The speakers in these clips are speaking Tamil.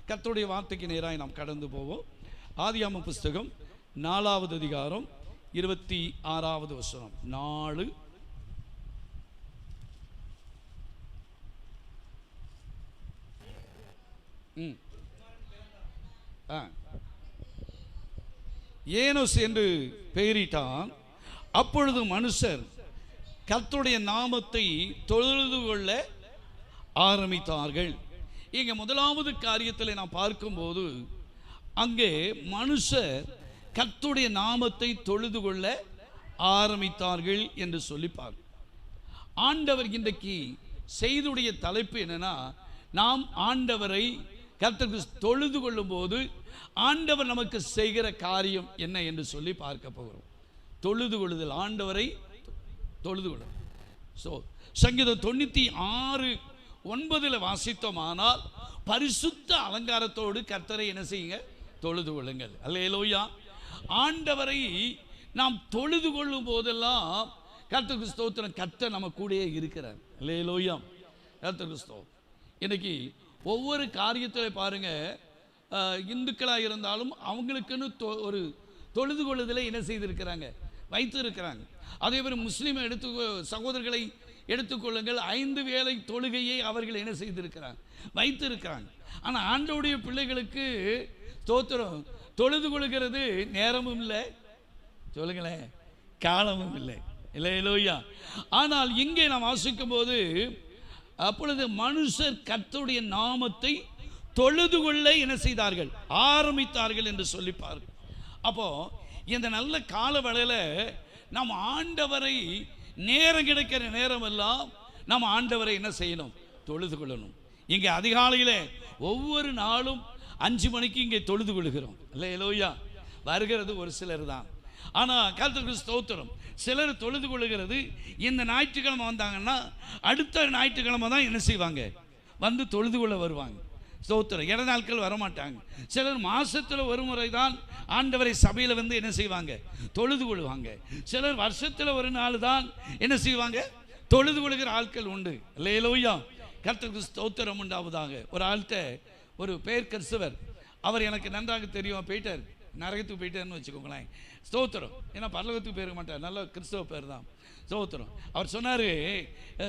கர்த்தருடைய வார்த்தைக்கு நேராக நாம் கடந்து போவோம். ஆதியாகமம் புஸ்தகம் 4வது அதிகாரம் 26வது வசனம். 4 ஏனோஸ் என்று பெயரிட்டான். அப்பொழுது மனுஷர் கர்த்தருடைய நாமத்தை தொழுது கொள்ள ஆரம்பித்தார்கள். இங்கே முதலாவது காரியத்தில் நாம் பார்க்கும்போது அங்கே மனுஷர் கர்த்தருடைய நாமத்தை தொழுது கொள்ள ஆரம்பித்தார்கள் என்று சொல்லிப்பார். ஆண்டவர் இன்றைக்கு செய்துடைய தலைப்பு என்னன்னா, நாம் ஆண்டவரை கர்த்தருக்கு தொழுது கொள்ளும் போது ஆண்டவர் நமக்கு செய்கிற காரியம் என்ன என்று சொல்லி பார்க்க போகிறோம். தொழுது கொள்ளுதல், ஆண்டவரை தொழுது கொள்ள. சங்கீதம் 96:9 வாசித்தோமானால், பரிசுத்த அலங்காரத்தோடு கர்த்தரை என்ன செய்யுங்க, தொழுது கொள்ளுங்கள். அல்லேலூயா. ஆண்டவரை நாம் தொழுது கொள்ளும் போதெல்லாம் கர்த்தருக்கு ஸ்தோத்திரம், கர்த்தர் நம்ம கூடயே இருக்கிறார். அல்லேலூயா. கர்த்தருக்கு ஸ்தோத்திரம். இன்னைக்கு ஒவ்வொரு காரியத்தில் பாருங்க, இந்துக்களாக இருந்தாலும் அவங்களுக்குன்னு ஒரு தொழுது கொள்ளுதலை என்ன செய்திருக்கிறாங்க, வைத்து இருக்கிறாங்க. அதே மாதிரி முஸ்லீம் சகோதரர்களை எடுத்துக்கொள்ளுங்கள், 5 வேளை தொழுகையை அவர்கள் என்ன செய்திருக்கிறாங்க, வைத்திருக்கிறாங்க. ஆனால் ஆண்டவருடைய பிள்ளைகளுக்கு ஸ்தோத்திரம், தொழுது கொள்கிறது நேரமும் இல்லை, சொல்லுங்களேன், காலமும் இல்லை. இல்லையா? ஆனால் இங்கே நாம் வாசிக்கும் போது, அப்பொழுது மனுஷர் கர்த்தருடைய நாமத்தை தொழுது கொள்ள என்ன செய்தார்கள், ஆரம்பித்தார்கள் என்று சொல்லிப்பார்கள். அப்போ இந்த நல்ல கால வேளையில் நாம் ஆண்டவரை நேரம் கிடைக்கிற நேரமெல்லாம் நாம் ஆண்டவரை என்ன செய்யணும், தொழுது கொள்ளணும். இங்கே அதிகாலையில் ஒவ்வொரு நாளும் 5 மணிக்கு இங்கே தொழுது கொள்கிறோம். இல்லையா? வருகிறது ஒரு சிலர் தான். ஆனால் கர்த்தருக்கு ஸ்தோத்திரம், சிலர் தொழுது கொள்ளுகிறது இந்த ஞாயிற்றுக்கிழமை வந்தாங்கன்னா அடுத்த ஞாயிற்றுக்கிழமை தான் என்ன செய்வாங்க, வந்து தொழுது கொள்ள வருவாங்க. ஸ்தோத்திரம். இட நாட்கள் வரமாட்டாங்க. சிலர் மாதத்தில் ஒரு முறை தான் ஆண்டவரை சபையில் வந்து என்ன செய்வாங்க, தொழுது கொள்வாங்க. சிலர் வருஷத்தில் ஒரு நாள் தான் என்ன செய்வாங்க, தொழுது கொள்கிற ஆட்கள் உண்டு. அல்லேலூயா. கர்த்தருக்கு ஸ்தோத்திரம் உண்டாவதாக. ஒரு ஆள்கிட்ட ஒரு பேர் கிறிஸ்தவர், அவர் எனக்கு நன்றாக தெரியும், போயிட்டார், நரகத்துக்கு போயிட்டார்னு வச்சுக்கோங்களேன். ஸ்தோத்திரம். ஏன்னா பரலோகத்துக்கு போயிருக்க மாட்டார், நல்ல கிறிஸ்தவ பேர் தான். ஸ்தோத்திரம். அவர் சொன்னார்,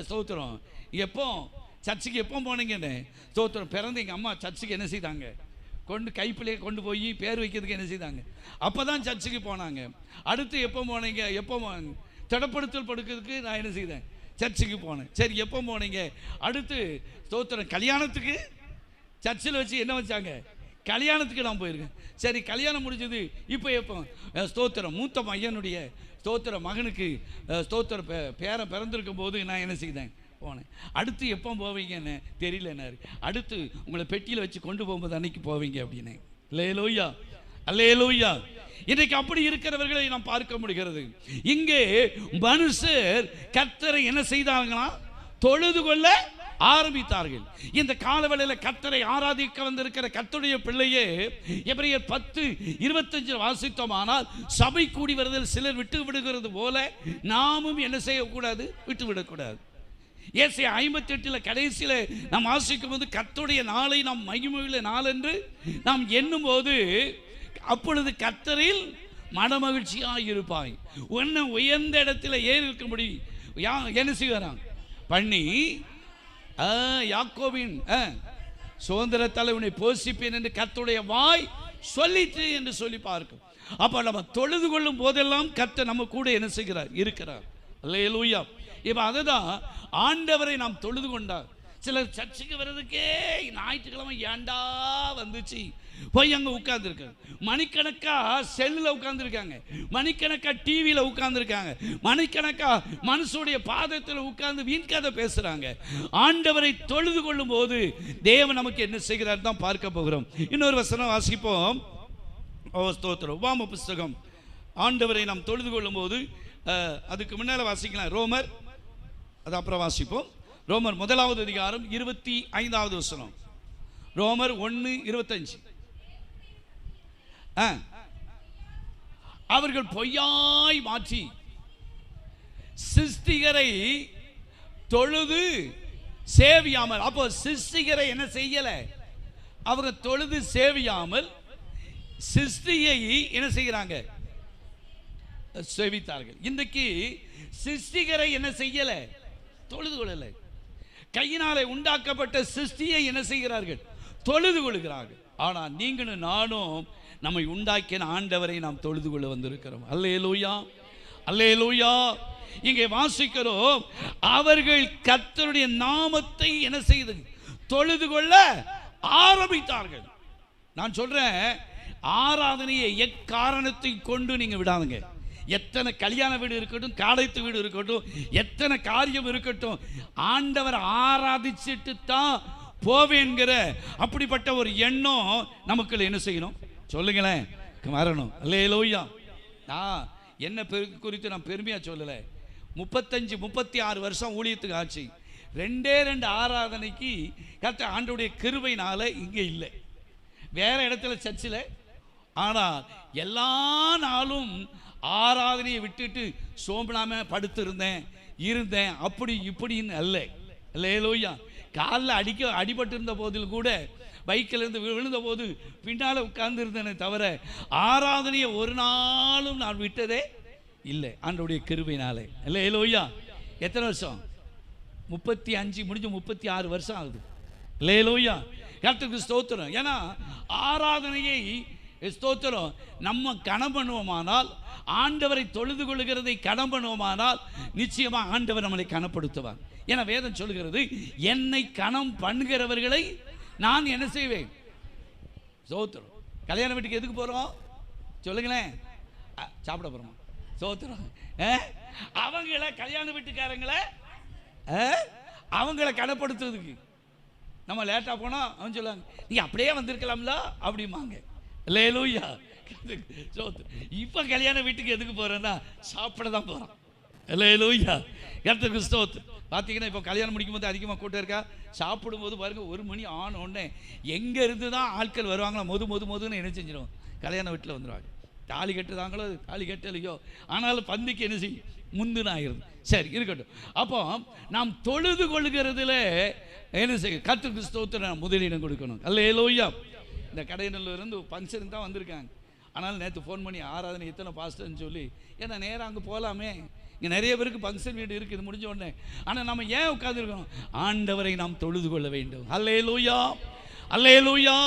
ஸ்தோத்திரம், எப்போ சர்ச்சுக்கு எப்போ போனீங்கன்னு. ஸ்தோத்திரம். பிறந்து எங்கள் அம்மா சர்ச்சுக்கு என்ன செய்தாங்க, கொண்டு கைப்பிள்ளையை கொண்டு போய் பேர் வைக்கிறதுக்கு என்ன செய்தாங்க, அப்போ தான் சர்ச்சுக்கு போனாங்க. அடுத்து எப்போ போனீங்க, எப்போ திடப்படுத்தல் படுக்கிறதுக்கு நான் என்ன செய்தேன், சர்ச்சுக்கு போனேன். சரி, எப்போ போனீங்க? அடுத்து ஸ்தோத்திரம், கல்யாணத்துக்கு சர்ச்சில் வச்சு என்ன வச்சாங்க, கல்யாணத்துக்கு நான் போயிருக்கேன். சரி, கல்யாணம் முடிஞ்சது, இப்போ எப்போ? ஸ்தோத்திரம், மூத்த பையனுடைய ஸ்தோத்திர மகனுக்கு ஸ்தோத்திர பேரன் பிறந்திருக்கும் போது நான் என்ன செய்தேன், போனேன். அடுத்து எப்போ போவீங்கன்னு தெரியலன்னாரு. அடுத்து உங்களை பெட்டியில் வச்சு கொண்டு போகும்போது அன்னைக்கு போவீங்க அப்படின்னு. அல்லேலூயா. அல்லேலூயா. இன்றைக்கு அப்படி இருக்கிறவர்களை நாம் பார்க்க முடிகிறது. இங்கே மனுஷர் கர்த்தரை என்ன செய்தார்களா, தொழுது கொள்ள ஆரம்பித்தார்கள். இந்த காலவேளையில் கர்த்தரை ஆராதிக்க வந்திருக்கிற கர்த்தருடைய பிள்ளையே, எபிரேயர் 10:25 வாசித்தோமானால், சபை கூடி வருதல் சிலர் விட்டு விடுகிறது போல நாமும் என்ன செய்யக்கூடாது, விட்டு விடக்கூடாது. ஏசாயா 58 கடைசியில் நாம் வாசிக்கும் போது, கர்த்தருடைய நாளை நாம் மகிமையுள்ள நாள் என்று நாம் எண்ணும் போது, அப்பொழுது கர்த்தரில் மனமகிழ்ச்சியாக இருப்பாய். உன்னை உயர்ந்த இடத்துல ஏறி இருக்கும்படி என்ன செய்வாராம் பண்ணி, யாக்கோபின் சுதந்திர தலைவனை போஷிப்பேன் என்று கர்த்தருடைய வாய் சொல்லிட்டு என்று சொல்லி பார்க்கும். அப்ப நம்ம தொழுது கொள்ளும் போதெல்லாம் கர்த்தர் நம்ம கூட என்ன செய்கிறார், இருக்கிறார். அல்லேலூயா. இப்போ அதுதான் ஆண்டவரை நாம் தொழுது கொண்டார். சிலர் சர்ச்சுக்கு வர்றதுக்கே ஞாயிற்றுக்கிழமை ஏண்டா வந்துச்சு போய் அங்கே உட்கார்ந்துருக்காங்க. மணிக்கணக்கா செல்லில் உட்கார்ந்துருக்காங்க, மணிக்கணக்கா டிவியில் உட்கார்ந்துருக்காங்க, மணிக்கணக்கா மனுஷனுடைய பாதத்தில் உட்கார்ந்து வீண் கதை பேசுகிறாங்க. ஆண்டவரை தொழுது கொள்ளும் போது தேவன் நமக்கு என்ன செய்கிறார் தான் பார்க்க போகிறோம். இன்னொரு வசனம் வாசிப்போம். ஸ்தோத்திரம். உபாம புஸ்தகம். ஆண்டவரை நாம் தொழுது கொள்ளும் போது அதுக்கு முன்னால் வாசிக்கலாம். ரோமர், அது அப்புறம் வாசிப்போம். ரோமர் 1வது அதிகாரம் 25வது வசனம். ரோமர் 1:25. அவர்கள் பொய்யாய் மாற்றி சிருஷ்டிகரை தொழுது சேவியாமல். அப்போ சிருஷ்டிகரை என்ன செய்யல, அவங்க தொழுது சேவியாமல் சிருஷ்டியை என்ன செய்கிறாங்க? சேவித்தார்கள். இன்றைக்கு சிருஷ்டிகரை என்ன செய்யல? தொழுது கொள்ளல. கையினாலே உண்டாக்கப்பட்ட சிருஷ்டியை என்ன செய்கிறார்கள்? தொழுது கொள்கிறார்கள். ஆனால் நீங்களும் நானும் நம்மை உண்டாக்கின ஆண்டவரை நாம் தொழுது கொள்ள வந்திருக்கிறோம். அல்லேலூயா, அல்லேலூயா. இங்கே வாசிக்கிறோம், அவர்கள் கர்த்தருடைய நாமத்தை என்ன செய்து தொழுது கொள்ள ஆரம்பித்தார்கள். நான் சொல்றேன், ஆராதனையை எக்காரணத்தை கொண்டு நீங்க விடாதுங்க. எத்தனை கல்யாண வீடு இருக்கட்டும், காடைத்து வீடு இருக்கட்டும், எத்தனை காரியம் இருக்கட்டும், ஆண்டவர் ஆராதிச்சுட்டு தான் போவேங்கிற அப்படிப்பட்ட ஒரு எண்ணம் நமக்கு என்ன செய்யணும்? சொல்லுங்களேன், வரணும். அல்லேலூயா. நான் என்ன குறித்து நான் பெருமையா சொல்லலை. 35-36 வருஷம் ஊழியத்துக்கு ஆச்சு. 2 ஆராதனைக்கு கர்த்தர் ஆண்டவருடைய கிருபையினால இங்கே இல்லை, வேற இடத்துல சர்ச்சில். ஆனால் எல்லா நாளும் ஆராதனையை விட்டுட்டு சோம்பலாம படுத்து இருந்தேன் அப்படி இப்படின்னு அல்ல. அல்லேலூயா. காலில் அடிபட்டு இருந்த போதில் கூட பைக்கில் இருந்து விழுந்த போது பின்னால் உட்கார்ந்து இருந்தேனே தவிர ஆராதனையை ஒரு நாளும் நான் விட்டதே இல்லை, ஆண்டவருடைய கிருபையினாலே. அல்லேலூயா. எத்தனை வருஷம்? 35 முடிஞ்சு 36 வருஷம் ஆகுது. அல்லேலூயா. கர்த்தருக்கு ஸ்தோத்திரம். ஏன்னா ஆராதனையை ஸ்தோத்திரம் நம்ம கனம் பண்ணுவோமானால், ஆண்டவரை தொழுது கொள்கிறதை கனம் பண்ணுவோமானால் நிச்சயமாக ஆண்டவர் நம்மளை கனப்படுத்துவார். ஏன்னா வேதம் சொல்லுகிறது, என்னை கனம் பண்ணுகிறவர்களை நான் என்ன செய்வேன்? ஸ்தோத்திரம். கல்யாண வீட்டுக்கு எதுக்கு போகிறோம் சொல்லுங்களேன்? சாப்பிட போகிறோம். ஸ்தோத்திரம். அவங்கள கல்யாண வீட்டுக்காரங்களை அவங்கள கனப்படுத்துறதுக்கு நம்ம லேட்டாக போனால் அவன் சொல்லுவாங்க, நீ அப்படியே வந்திருக்கலாம்ல அப்படிம்பாங்க. அல்லேலூயா. இப்போ கல்யாண வீட்டுக்கு எதுக்கு போகிறேன்னா சாப்பிட தான் போகிறோம். அல்லேலூயா. கர்த்தருக்கு ஸ்தோத்திரம். பார்த்தீங்கன்னா இப்போ கல்யாணம் முடிக்கும் போது அதிகமாக கூட்டம் இருக்கா? சாப்பிடும்போது பாருங்கள், 1 மணி ஆன உடனே எங்கே இருந்து தான் ஆட்கள் வருவாங்களோ மொதுன்னு என்ன செஞ்சிடும்? கல்யாண வீட்டில் வந்துடுவாங்க. தாலி கட்டுதாங்களோ தாலி கட்டலையோ, ஆனாலும் பந்திக்கு என்ன செய்யும்? முந்தின ஆகிறது. சரி இருக்கட்டும். அப்போ நாம் தொழுது கொள்கிறதுல என்ன செய்ய? கர்த்தருக்கு ஸ்தோத்திரம் முதலிடம் கொடுக்கணும். அல்லேலூயா. இந்த கடையிலிருந்து ஃபங்க்ஷன் தான் வந்திருக்காங்க. ஆனால் நேற்று ஃபோன் பண்ணி ஆராதனை எத்தனை பாஸ்டர்னு சொல்லி, ஏன்னா நேராக அங்கே போகலாமே, இங்கே நிறைய பேருக்கு ஃபங்க்ஷன் வீடு இருக்குது முடிஞ்ச உடனே. ஆனால் நம்ம ஏன் உட்காந்துருக்கோம்? ஆண்டவரை நாம் தொழுது கொள்ள வேண்டும். அல்லேலூயா, அல்லேலூயா.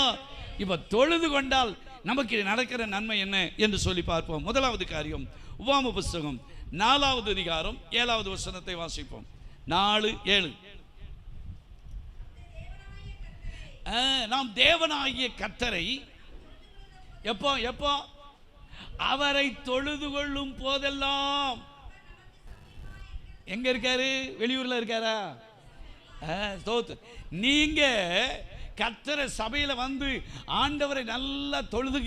இப்போ தொழுது கொண்டால் நமக்கு நடக்கிற நன்மை என்ன என்று சொல்லி பார்ப்போம். முதலாவது காரியம், உபாம புஸ்தகம் 4வது அதிகாரம் 7வது வசனத்தை வாசிப்போம். 4:7. நாம் தேவனாகிய கர்த்தரை எப்போ எப்போ அவரை தொழுது கொள்ளும் போதெல்லாம். எங்க இருக்காரு? வெளியூர்ல இருக்காரா? நீங்க கர்த்தரை சபையில வந்து ஆண்டவரை நல்லா தொழுது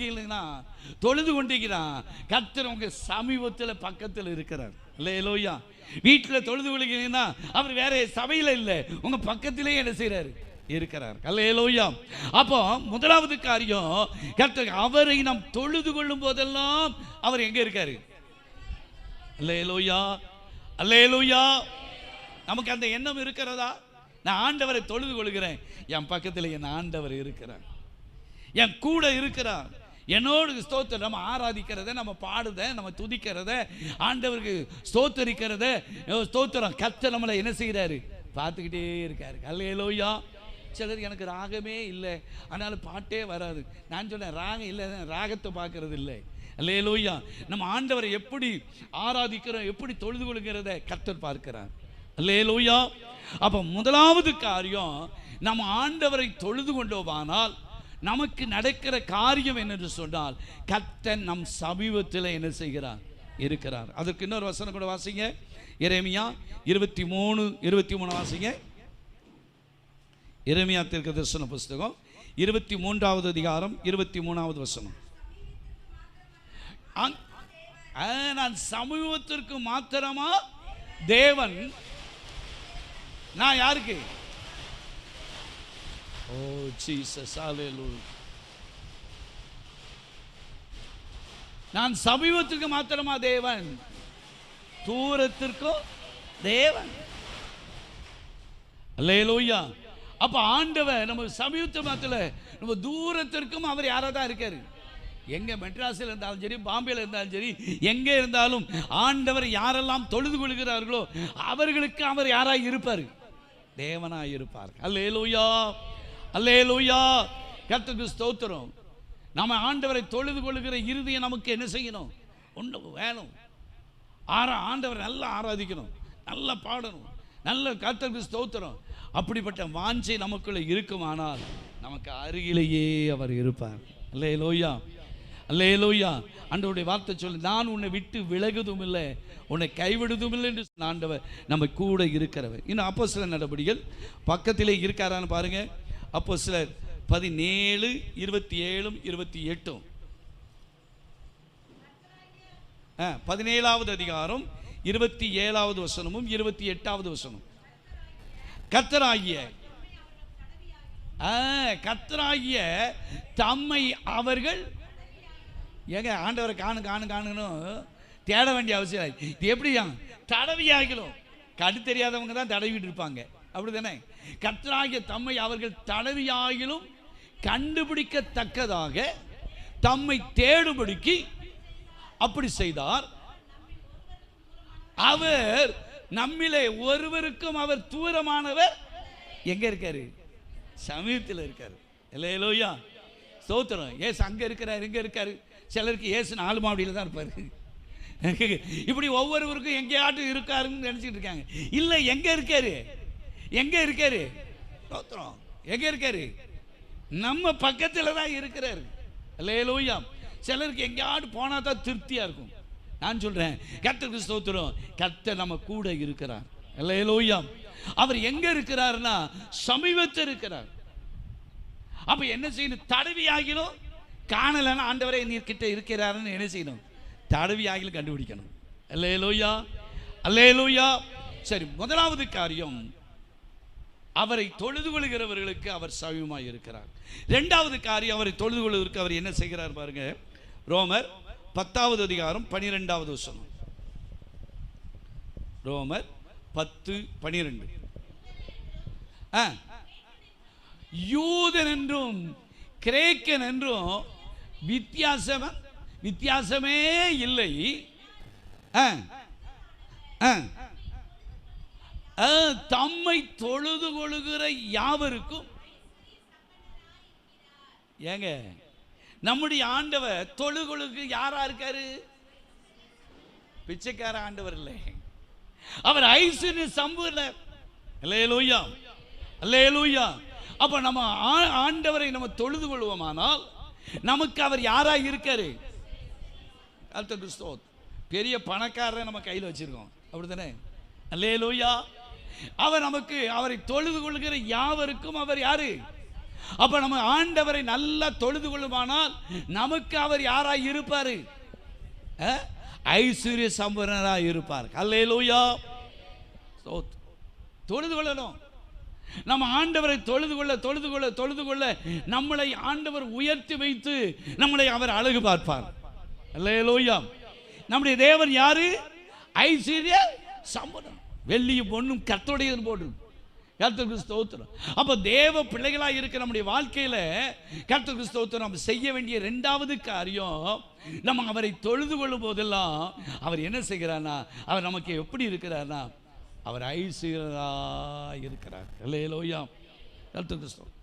கொண்டீங்கன்னா கர்த்தர் உங்க சமீபத்தில் பக்கத்தில் இருக்கிறார். அல்லேலூயா. வீட்டில் தொழுது கொள்கிறீங்கன்னா அவர் வேற சபையில இல்லை, உங்க பக்கத்திலே என்ன செய்யறாரு? இருக்கிறார். அல்லேலூயா. அப்போ முதலாவது காரியம், கர்த்தர் அவரை நாம் தொழுது கொள்ளும் போதெல்லாம் அவர் எங்க இருக்காரு? அல்லேலூயா, அல்லேலூயா. நமக்கு அந்த எண்ணம் இருக்கிறதா? நான் ஆண்டவரை தொழுது கொள்கிறேன், என் பக்கத்தில் என் ஆண்டவர் இருக்கிறார், என் கூட இருக்கிறார், என்னோடு ஸ்தோத்திரம். நம்ம ஆராதிக்கிறத, நம்ம பாடுத, நம்ம துதிக்கிறத, ஆண்டவருக்கு ஸ்தோத்தரிக்கிறத ஸ்தோத்திரம். கர்த்தர் நம்மளை என்ன செய்கிறாரு? பார்த்துக்கிட்டே இருக்காரு. அல்லேலூயா. சிலர் எனக்கு ராகமே இல்லை, அதனால பாட்டே வராது. நான் சொன்னேன், ராகம் இல்லை, ராகத்தை பார்க்கறது இல்லை. அல்லேலூயா. நம்ம ஆண்டவரை எப்படி ஆராதிக்கிறோம், எப்படி தொழுது கொள்கிறத கர்த்தர் பார்க்கிறார். அல்லேலூயா. அப்போ முதலாவது காரியம், நம்ம ஆண்டவரை தொழுது கொண்டோமானால் நமக்கு நடக்கிற காரியம் என்னென்று சொன்னால், கர்த்தர் நம் சமீபத்தில் என்ன செய்கிறார்? இருக்கிறார். அதற்கு இன்னொரு வசனம் கூட வாசிங்க. எரேமியா 23:23 வாசிங்க. எரேமியா தீர்க்கதரிசன புஸ்தகம் 23வது அதிகாரம் 23வது வசனம். நான் சமூகத்திற்கு மாத்திரமா தேவன்? நான் யாருக்கு? ஓ ஜீசஸ், ஹல்லேலூயா. நான் சமீபத்திற்கு மாத்திரமா தேவன், தூரத்திற்கும் தேவன். அல்லேலூயா. அப்போ ஆண்டவர் நம்ம சமீபத்தில் நம்ம தூரத்திற்கும் அவர் யாராக தான் இருக்காரு. எங்கே மெட்ராஸில் இருந்தாலும் சரி, பாம்பேயில் இருந்தாலும் சரி, எங்கே இருந்தாலும் ஆண்டவர் யாரெல்லாம் தொழுது கொள்கிறார்களோ அவர்களுக்கு அவர் யாராக இருப்பார்? தேவனாக இருப்பார். அல்லேலூயா, அல்லேலூயா, கர்த்தருக்கு ஸ்தோத்திரம். நம்ம ஆண்டவரை தொழுது கொள்கிற இருதயம் நமக்கு என்ன செய்யணும்? ஒன்று வேணும். ஆண்டவரை நல்லா ஆராதிக்கணும், நல்லா பாடணும், நல்ல கர்த்தருக்கு ஸ்தோத்திரம். அப்படிப்பட்ட வாஞ்சை நமக்குள்ளே இருக்குமானால் நமக்கு அருகிலேயே அவர் இருப்பார். அல்லேலூயா, அல்லேலூயா. ஆண்டவருடைய வார்த்தை சொல்லு, நான் உன்னை விட்டு விலகுதும் இல்லை, உன்னை கைவிடுதும் இல்லை என்று ஆண்டவர் நம்ம கூட இருக்கிறவர். இன்னும் அப்போஸ்தலர் நடபடிகள் பக்கத்திலே இருக்காரான்னு பாருங்க. அப்போஸ்தலர் 17, 27, 28. 17வது அதிகாரம் 27வது வசனமும் 28வது வசனம். கர்த்தராகிய தம்மை அவர்கள் ஏங்க ஆண்டவரை காணணும் தேட வேண்டிய அவசியம். இது எப்படியா? தடவியாகிலும் கடு தெரியாதவங்க தான் தடவிட்டு இருப்பாங்க, அப்படிதானே? கர்த்தராகிய தம்மை அவர்கள் தடவியாகிலும் கண்டுபிடிக்கத்தக்கதாக தம்மை தேடும்படிக்கு அப்படி செய்தார். அவர் நம்மிலே ஒருவருக்கும் அவர் தூரமானவர் எங்க இருக்காரு? சமீபத்தில் இருக்காரு. அல்லேலூயா, ஸ்தோத்திரம். ஏசு அங்க இருக்கிறார், எங்க இருக்காரு? சிலருக்கு ஏசு 4 மாடியில் தான் இருப்பாரு. இப்படி ஒவ்வொருவருக்கும் எங்கேயாட்டும் இருக்காருன்னு நினைச்சிட்டு இருக்காங்க. இல்லை, எங்க இருக்காரு? எங்க இருக்காரு? ஸ்தோத்திரம். எங்க இருக்காரு? நம்ம பக்கத்தில் தான் இருக்கிறாரு. அல்லேலூயா. சிலருக்கு எங்கேயாட்டு போனா தான் திருப்தியா இருக்கும். நான் சொல்றேன், கர்த்தருக்கு ஸ்தோத்திரம், கர்த்தர் நம்ம கூட இருக்கிறார். அல்லேலூயா. அவர் எங்க இருக்கிறார்னா சமீபத்தில் இருக்கிறார். அப்ப என்ன செய்யணும்? தடவி ஆகிலும் காணலன்னா ஆண்டவரே நீர் கிட்ட இருக்கிறாருன்னு என்ன செய்யணும்? தடவி ஆகிலும் கண்டுபிடிக்கணும். அல்லேலூயா, அல்லேலூயா. சரி, முதலாவது காரியம், அவரை தொழுது கொள்கிறவர்களுக்கு அவர் சமீபமாய் இருக்கிறார். இரண்டாவது காரியம், அவரை தொழுது கொள்வதற்கு அவர் என்ன செய்கிறார் பாருங்க. ரோமர் 10வது அதிகாரம் 12வது வசனம். ரோமர் 10:12. யூதன் என்றும் கிரேக்கன் என்றும் வித்தியாசமே இல்லை, தம்மை தொழுது கொள்கிற யாவருக்கும். ஏங்க, நம்முடைய ஆண்டவர் தொழுகொழுக்கு யாரா இருக்காரு? பிச்சைக்கார ஆண்டவர் இல்லை, அவர் ஐஸ்வர்ய சம்பூர்ணர். அல்லேலூயா, அல்லேலூயா. அப்ப நம்ம ஆண்டவரை நம்ம தொழுது கொள்வோமானால் நமக்கு அவர் யாரா இருக்காரு? பெரிய பணக்காரரை நம்ம கையில் வச்சிருக்கோம், அப்படித்தானே? அல்லேலூயா. அவர் நமக்கு, அவரை தொழுது கொள்கிற யாவருக்கும் அவர் யாரு? அப்ப நம்ம ஆண்டவரை நல்லா தொழுது கொள்ளுமானால் நமக்கு அவர் யாராய் இருப்பாரு? ஐஸ்வர்ய சம்பன்னராய் இருப்பார். அல்லேலூயா. தொழுது கொள்ளணும். நம்ம ஆண்டவரை தொழுது கொள்ள நம்மளை ஆண்டவர் உயர்த்தி வைத்து நம்மளை அவர் அழகு பார்ப்பார். அல்லேலூயா. நம்முடைய தேவன் யாரு? ஐஸ்வர்ய சம்பன்னன். வெள்ளியும் பொன்னும் கர்த்தருடையது போன்று. கர்த்தருக்கு ஸ்தோத்திரம். அப்போ தேவ பிள்ளைகளாக இருக்க நம்முடைய வாழ்க்கையில் கர்த்தருக்கு ஸ்தோத்திரம். நம்ம செய்ய வேண்டிய இரண்டாவது காரியம், நம்ம அவரை தொழுது கொள்ளும் போதெல்லாம் அவர் என்ன செய்கிறார்னா, அவர் நமக்கு எப்படி இருக்கிறார்னா, அவர் ஐஸ்வர்யராக இருக்கிறார். அல்லேலூயா, கர்த்தருக்கு ஸ்தோத்திரம்.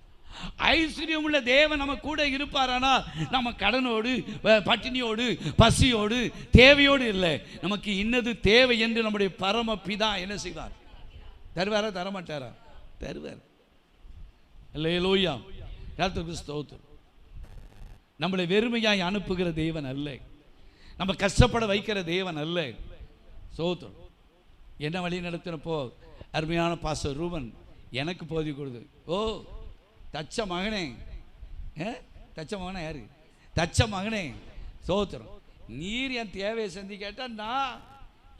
ஐஸ்வர்யம் உள்ள தேவன் நம்ம கூட இருப்பாரானா நம்ம கடனோடு, பட்டினியோடு, பசியோடு, தேவையோடு இல்லை. நமக்கு இன்னது தேவை என்று நம்முடைய பரம பிதா என்ன செய்வார்? தருவாரா? தரமாட்டாரா? தருவார். அல்லேலூயா, கர்த்தருக்கு ஸ்தோத்திரம். நம்மளை வெறுமையாய் அனுப்புகிற தேவன் அல்ல, நம்ம கஷ்டப்பட வைக்கிற தேவன் அல்ல. ஸ்தோத்திரம். என்ன வழி நடத்தினப்போ அருமையான பாஸ்டர் ரூபன் எனக்கு போதி கொடுது. ஓ தச்ச மகனே, தச்ச மகனே யாரு? தச்ச மகனே, ஸ்தோத்திரம். நீர் என் தேவையை செஞ்சு கேட்டால் நான்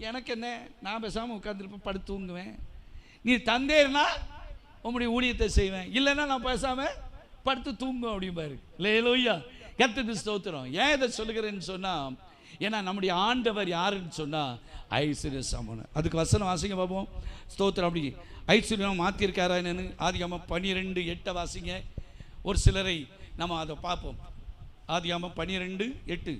எனக்கு என்ன, நான் பேசாமல் உட்காந்துருப்பேன், படுத்து தூங்குவேன். நீ தந்தேன்னா உங்களுடைய ஊழியத்தை செய்வேன், இல்லைன்னா நான் பேசாமல் படுத்து தூங்குவேன் அப்படிம்பாரு. அல்லேலூயா, கர்த்தருக்கு ஸ்தோத்திரம். ஏன் இதை சொல்லுகிறேன்னு சொன்னால், ஏன்னா நம்முடைய ஆண்டவர் யாருன்னு சொன்னால் ஐஸ்வர்ய சம்பனர். அதுக்கு வசனம் வாசிங்க பார்ப்போம். ஸ்தோத்திரம். அப்படி ஐஸ்வர்யம் மாற்றிருக்காரா என்னன்னு ஆதியாகமம் 12:8 வாசிங்க. ஒரு சிலரை நம்ம அதை பார்ப்போம். ஆதியாகமம் 12:8.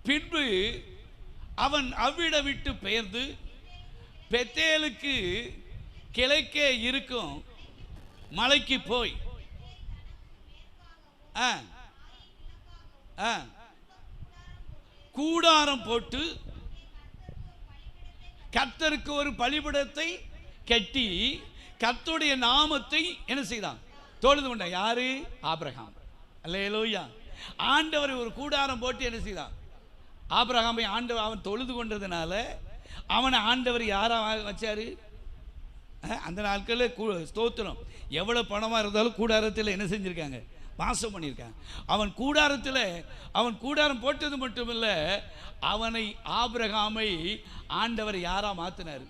பின்பு அவன் அவ்விட விட்டு பெயர்ந்து பெத்தேலுக்கு கிழக்கே இருக்கும் மலைக்கு போய் கூடாரம் போட்டு கர்த்தருக்கு ஒரு பலிபீடத்தை கட்டி கர்த்தருடைய நாமத்தை என்ன செய்தான்? தொழுது கொண்டான். யாரு? ஆபிரகாம். அல்லேலூயா. ஆண்டவர் ஒரு கூடாரம் போட்டு என்ன செய்தான்? ஆபிரகாமை ஆண்டவர் அவன் தொழுது கொண்டதுனால அவனை ஆண்டவர் யாரா வச்சாரு? அந்த நாட்களில் ஸ்தோத்திரம், எவ்வளோ பணமாக இருந்தாலும் கூடாரத்தில் என்ன செஞ்சுருக்காங்க? வாசம் பண்ணியிருக்காங்க. அவன் கூடாரம் போட்டது மட்டுமில்ல, அவனை ஆபிரகாமை ஆண்டவர் யாரா மாற்றினார்?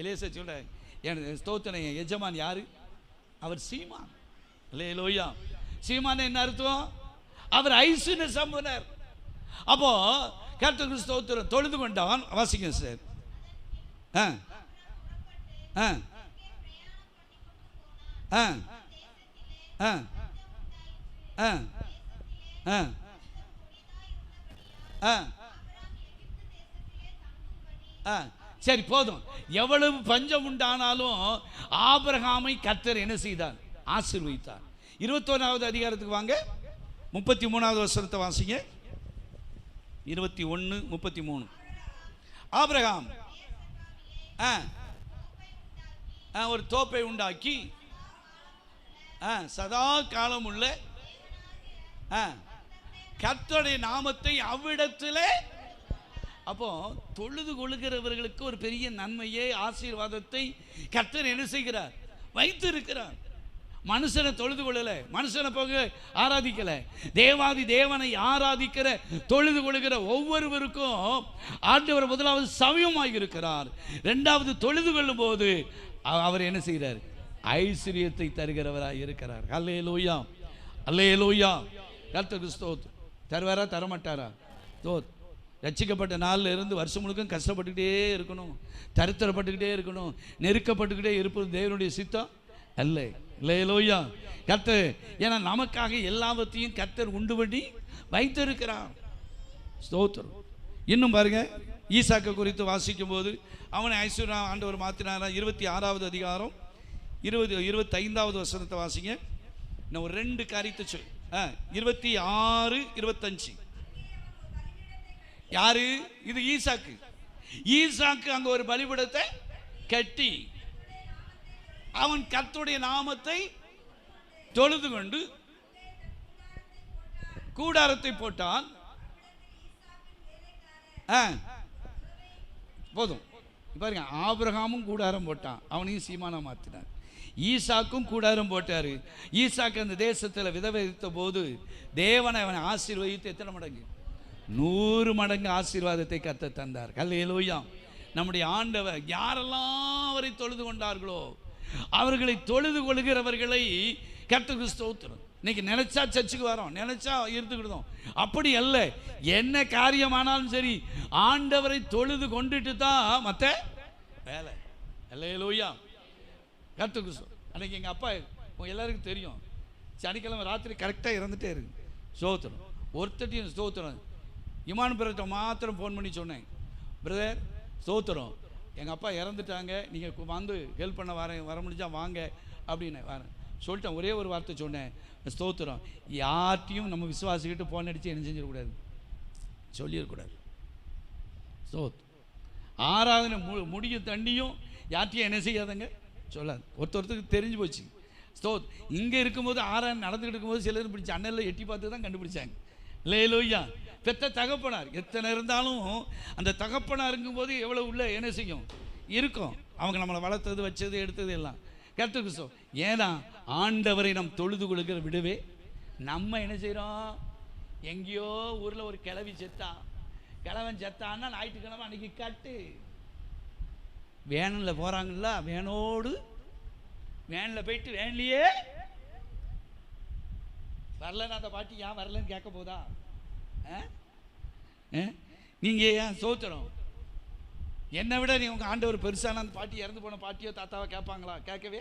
எலேசா சொல்ற என் ஸ்தோத்திரம், எஜமான் யாரு? அவர் சீமான். அல்லேலூயா. சீமான் என்ன அர்த்தம்? அவர் ஐஸ்வர்ய சம்பனர். அப்போ கர்த்தருக்கு ஸ்தோத்திரம், தொழுது கொண்டான். வாசிங்க சார். சரி போதும். எவ்வளவு பஞ்சம் உண்டானாலும் ஆபிரகாமை கர்த்தர் என்ன செய்தார்? ஆசீர்வதித்தார். 21வது அதிகாரத்துக்கு வாங்க. 33வது வசனத்தை வாசிங்க. 21:33. ஆபிரகாம் ஒரு தோப்பை உண்டாக்கி சதா காலம் உள்ள கர்த்தருடைய நாமத்தை அவ்விடத்திலே. அப்போ தொழுது கொள்கிறவர்களுக்கு ஒரு பெரிய நன்மையை, ஆசீர்வாதத்தை கர்த்தர் என்ன செய்கிறார்? வைத்திருக்கிறார். மனுஷனை தொழுது கொள்ளல, மனுஷனை போக ஆராதிக்கல, தேவாதி தேவனை ஆராதிக்கிற தொழுது கொள்கிற ஒவ்வொருவருக்கும் ஆண்டவர் முதலாவது சமயமாக இருக்கிறார். இரண்டாவது தொழுது கொள்ளும் போது அவர் என்ன செய்கிறார்? ஐஸ்வர்யத்தை தருகிறவராக இருக்கிறார். அல்லேலூயா, அல்லேலூயா. கர்த்தருக்கு ஸ்தோத்திரம். தருவாரா தரமாட்டாரா? ரட்சிக்கப்பட்ட நாளில் இருந்து வருஷம் முழுக்க கஷ்டப்பட்டுக்கிட்டே இருக்கணும், தரித்திரப்பட்டுக்கிட்டே இருக்கணும், நெருக்கப்பட்டுக்கிட்டே இருப்பது தேவனுடைய சித்தம் அல்ல. அல்லேலூயா. கர்த்தர் ஏன்னா நமக்காக எல்லாவற்றையும் கர்த்தர் உண்டு பண்ணி வைத்திருக்கிறார். ஸ்தோத்திரம். இன்னும் பாருங்க, ஈசாக்கை குறித்து வாசிக்கும் போது அவனை ஐஸ்வர்யா ஆண்டவர் மாற்றினாரா? 26வது அதிகாரம் 25வது வசனத்தை வாசிங்க. இன்னும் ஒரு 2 காரியத்தை சொல். 26, 25. யாரு இது? ஈசாக்கு. ஈசாக்கு அங்க ஒரு பலிபீடத்தை கட்டி அவன் கர்த்தருடைய நாமத்தை தொழுது கொண்டு கூடாரத்தை போட்டான். போதும் பாருங்க, ஆபிரகாமும் கூடாரம் போட்டான், அவனையும் சீமானா மாத்தினார். ஈசாக்கும் கூடாரம் போட்டாரு. ஈசாக்கு அந்த தேசத்தில் விதவித்த போது தேவனை அவனை ஆசீர்வதித்து எத்தனை மடங்கு? 100 மடங்கு ஆசீர்வாதத்தை கர்த்தர் தந்தார். அல்லேலூயா. நம்முடைய ஆண்டவர் யாரெல்லாம் அவரை தொழுது கொண்டார்களோ அவர்களை தொழுது கொள்கிறவர்களை கர்த்தருக்கு ஸ்தோத்திரம். இன்னைக்கு நினைச்சா சர்ச்சுக்கு வரோம், நினைச்சா இருந்துக்கிட்டோம், அப்படி அல்ல. என்ன காரியமானாலும் சரி ஆண்டவரை தொழுது கொண்டுட்டு தான் மற்ற வேலை. அல்லேலூயா. கர்த்தருக்கு அன்னைக்கு எங்கள் அப்பா எல்லாருக்கும் தெரியும், சனிக்கிழமை ராத்திரி கரெக்டாக இறந்துட்டே இருக்கு. ஸ்தோத்திரம். ஒருத்தட்டியும் ஸ்தோத்திரம். இமான் பிரதர்கிட்ட மாத்திரம் ஃபோன் பண்ணி சொன்னேன், பிரதர் ஸ்தோத்திரம், எங்கள் அப்பா இறந்துட்டாங்க, நீங்கள் வந்து ஹெல்ப் பண்ண வர முடிஞ்சா வாங்க அப்படின்னு வரேன் சொல்லிட்டேன். ஒரே ஒரு வார்த்தை சொன்னேன், ஸ்தோத்திரம். யார்ட்டையும் நம்ம விசுவாசிக்கிட்டு ஃபோன் அடித்து என்ன செஞ்சிடக்கூடாது, சொல்லிடக்கூடாது. ஆராதனை முடியும் தண்டியும் யார்ட்டையும் என்ன செய்யாதங்க சொல்லாது. ஒருத்தருக்கு தெரிஞ்சு போச்சு. இங்கே இருக்கும்போது ஆராதனை நடந்துக்கிட்டு இருக்கும்போது சிலர் பிடிச்ச அண்ணலில் எட்டி பார்த்து தான் கண்டுபிடிச்சாங்க. அல்லேலூயா. பெற்ற தகப்பனார் எத்தனை இருந்தாலும் அந்த தகப்பனார் இருக்கும்போது எவ்வளோ உள்ள என்ன செய்யும் இருக்கும். அவங்க நம்மளை வளர்த்தது, வச்சது, எடுத்தது எல்லாம் கர்த்தருக்கு. ஏன்னா ஆண்டவரை நம் தொழுது கொள்கிற விடவே நம்ம என்ன செய்கிறோம்? எங்கேயோ ஊரில் ஒரு கிழவி கிழவன் செத்தான்னா ஞாயிற்றுக்கிழமை அன்னைக்கு கட்டு வேனில் போகிறாங்களா, வேனோடு வேனில் போயிட்டு வேன்லையே வரலன்னு அந்த பாட்டி ஏன் வரலன்னு கேட்க போதா? நீங்கள் ஏன் சோத்திரம் என்னை விட நீ உங்கள் ஆண்டவர் பெருசான அந்த பாட்டி இறந்து போன பாட்டியோ தாத்தாவோ கேட்பாங்களா? கேட்கவே.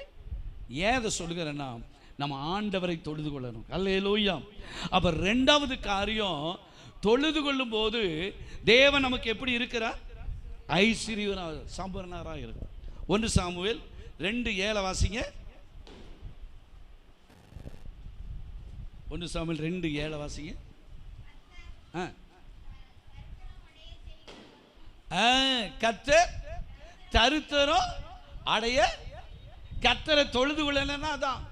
ஏன் அதை சொல்லுகிறேன்னா, நம்ம ஆண்டவரை தொழுது கொள்ளணும். அல்லேலூயா. அப்போ ரெண்டாவது காரியம், தொழுது கொள்ளும் போது தேவன் நமக்கு எப்படி இருக்கிறார்? ஐஸ்வர்யனாக சம்பூர்ணராக இருக்கும். 1 சாமுவேல் 2:7 வாசிங்க. 1 சாமுவேல் 2:7 வாசிங்க. கர்த்தர் தரித்திரம் அடைய, கர்த்தரை தொழுது கொள்ளலன்னா அதான்,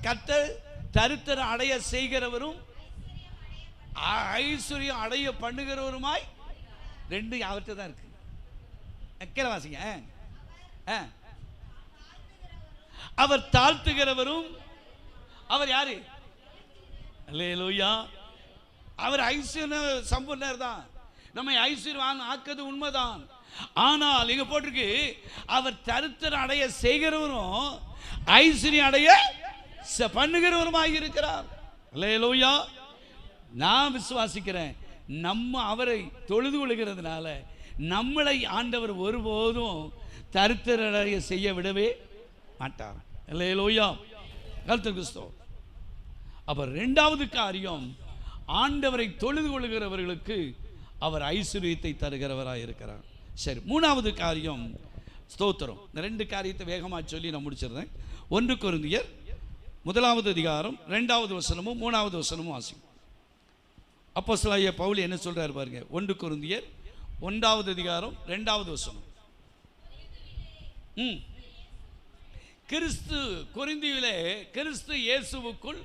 கர்த்தர் தரித்திரம் அடைய செய்கிறவரும் ஐஸ்வர்யம் அடைய பண்ணுகிறவருமாய், ரெண்டு அவர்கிட்ட தான் இருக்கு. கீழே வாசிங்க. அவர் தாழ்த்துகிறவரும், அவர் யாரு? அல்லேலூயா. அவர் ஐஸ்வர்யம் சம்பூர்ணர் தான், நம்மை ஐஸ்வர்யவான் ஆக்குது உண்மைதான். ஆனால் இங்க போட்டிருக்கு, அவர் தரித்திரம் அடைய செய்கிறவரும் ஐஸ்வர்யம் அடைய பண்ணுகிறவருமாய் இருக்கிறார். அல்லேலூயா. நான் விசுவாசிக்கிறேன், நம்ம அவரை தொழுது கொள்கிறதுனால நம்மளை ஆண்டவர் ஒருபோதும் தரித்திரம் அடைய செய்ய விடவே மாட்டார். அல்லேலூயா. கர்த்தருக்கு ஸ்தோத்திரம். அப்ப ரெண்டாவது காரியம், ஆண்டவரை தொழுது கொள்கிறவர்களுக்கு அவர் ஐஸ்வர்யத்தை தருகிறவராக இருக்கிறார். சரி, மூணாவது காரியம் ஸ்தோத்திரம். இந்த 2 காரியத்தை வேகமாக சொல்லி நான் முடிச்சிடுறேன். 1 கொரிந்தியர் 1வது அதிகாரம் 2வது வசனமும் 3வது வசனமும் வாசிக்கும். அப்போஸ்தலனாகிய பவுல் என்ன சொல்றாரு பாருங்க. 1 கொரிந்தியர் 1வது அதிகாரம் 2வது வசனம். கொரிந்தியிலே கிறிஸ்து இயேசுவுக்குள்